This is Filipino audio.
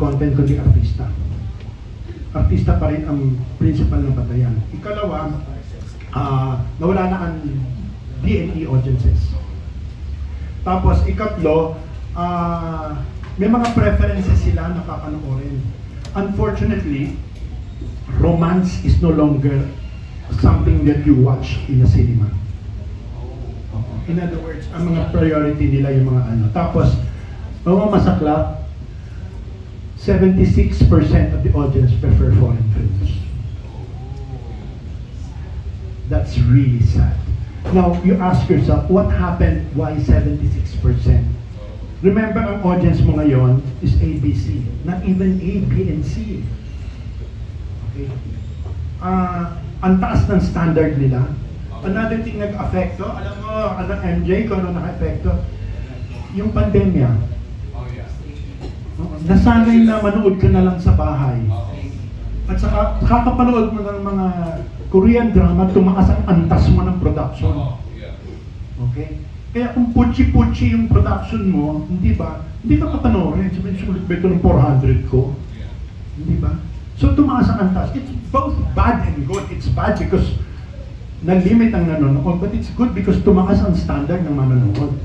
content kundi artista. Artista pa rin ang principal ng batayan. Ikalawa, nawala na ang D&E audiences. Tapos ikatlo, may mga preferences sila na papanoorin. Unfortunately, romance is no longer something that you watch in a cinema. In other words, ang mga priority nila yung mga ano. Tapos, mga masaklap, 76% of the audience prefer foreign films. That's really sad. Now, you ask yourself, what happened? Why 76%? Remember, ang audience mo ngayon is ABC, not even A, B, and C. Okay? Ang taas ng standard nila. Another thing nag-affecto, alam mo, MJ, kung ano naka-affecto? Yung pandemya. Nasanay na manood ka na lang sa bahay. At saka, kakapanood mo ng mga Korean drama, tumakas ang antas mo ng production. Okay? Kaya kung putsi-putsi yung production mo, hindi ba? Hindi ka papanoorin. Sabihin, sulit ba ito ng 400 ko? Hindi ba? So tumaas ang antas. It's both bad and good. It's bad because nag-limit ang nanonood, but it's good because tumaas ang standard ng manonood.